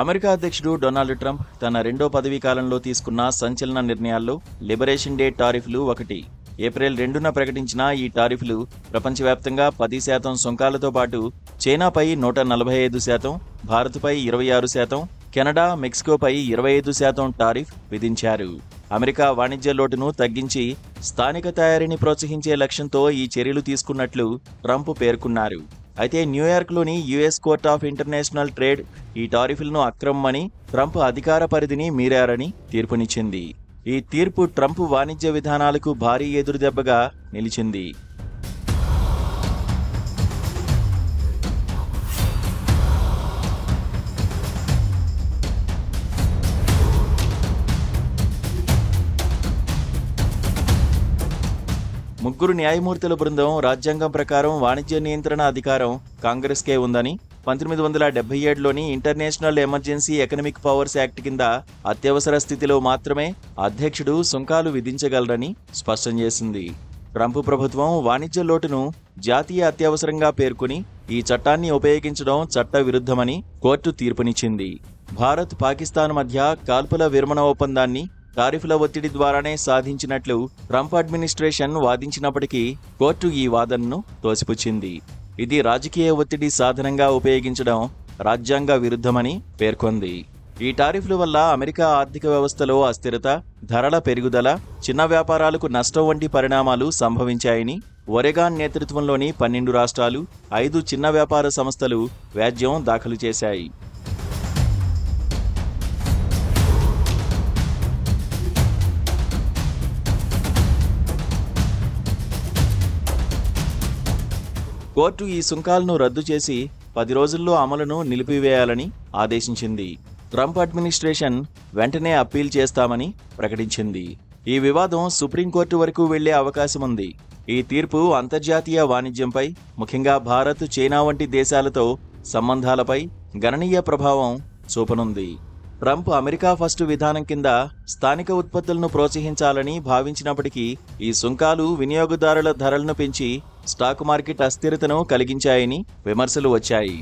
America అధ్యక్షుడు Donald Trump తన రెండో పదవీ కాలంలో తీసుకున్న సంచలన నిర్ణయాల్లో లిబరేషన్ డే టారిఫ్లు ఒకటి. ఏప్రిల్ 2న ప్రకటించిన ఈ టారిఫ్లు ప్రపంచవ్యాప్తంగా 10% సుంకాలతో పాటు చైనాపై 145%, భారత్పై 26%, కెనడా, మెక్సికోపై 25% టారిఫ్ విధించారు. అమెరికా వాణిజ్య లోటును తగ్గించి స్థానిక తయారీని ప్రోత్సహించే లక్ష్యంతో ఈ చర్యలు తీసుకున్నట్లు ట్రంప్ పేర్కొన్నారు. అయితే న్యూయార్క్లోని US court of international trade ఈ టారిఫ్లను అక్రమమని, ట్రంప్ అధికార పరిధిని మీరారని తీర్పునిచ్చింది. ఈ తీర్పు ట్రంప్ వాణిజ్య విధానాలకు భారీ ఎదురుదెబ్బగా నిలిచింది. ముగ్గురు న్యాయమూర్తుల బృందం రాజ్యాంగం ప్రకారం వాణిజ్య నియంత్రణ అధికారం కాంగ్రెస్కే ఉందని, 1977లోని international emergency economic powers act కింద అత్యవసర స్థితిలో మాత్రమే అధ్యక్షుడు సుంకాలు విధించగలరని స్పష్టం చేసింది. ట్రంప్ ప్రభుత్వం వాణిజ్య లోటును జాతీయ అత్యవసరంగా పేర్కొని ఈ చట్టాన్ని ఉపయోగించడం చట్ట విరుద్ధమని కోర్టు తీర్పునిచ్చింది. భారత్, పాకిస్తాన్ మధ్య కాల్పుల విరమణ ఒప్పందాన్ని టారిఫ్ల ఒత్తిడి ద్వారానే సాధించినట్లు ట్రంప్ అడ్మినిస్ట్రేషన్ వాదించినప్పటికీ కోర్టు ఈ వాదనను తోసిపుచ్చింది. ఇది రాజకీయ ఒత్తిడి సాధనంగా ఉపయోగించడం రాజ్యాంగ విరుద్ధమని పేర్కొంది. ఈ టారిఫ్ల వల్ల అమెరికా ఆర్థిక వ్యవస్థలో అస్థిరత, ధరల పెరుగుదల, చిన్న వ్యాపారాలకు నష్టం వంటి పరిణామాలు సంభవించాయని ఒరెగాన్ నేతృత్వంలోని 12 రాష్ట్రాలు, 5 చిన్న వ్యాపార సంస్థలు వ్యాజ్యం దాఖలు చేశాయి. కోర్టు ఈ సుంకాలను రద్దు చేసి 10 రోజుల్లో అమలును నిలిపివేయాలని ఆదేశించింది. ట్రంప్ అడ్మినిస్ట్రేషన్ వెంటనే అప్పీల్ చేస్తామని ప్రకటించింది. ఈ వివాదం సుప్రీంకోర్టు వరకు వెళ్లే అవకాశముంది. ఈ తీర్పు అంతర్జాతీయ వాణిజ్యంపై, ముఖ్యంగా భారత్, చైనా వంటి దేశాలతో సంబంధాలపై గణనీయ ప్రభావం చూపనుంది. ట్రంప్ అమెరికా ఫస్ట్ విధానం కింద స్థానిక ఉత్పత్తులను ప్రోత్సహించాలని భావించినప్పటికీ ఈ సుంకాలు వినియోగదారుల ధరలను పెంచి స్టాక్ మార్కెట్ అస్థిరతను కలిగించాయని విమర్శలు వచ్చాయి.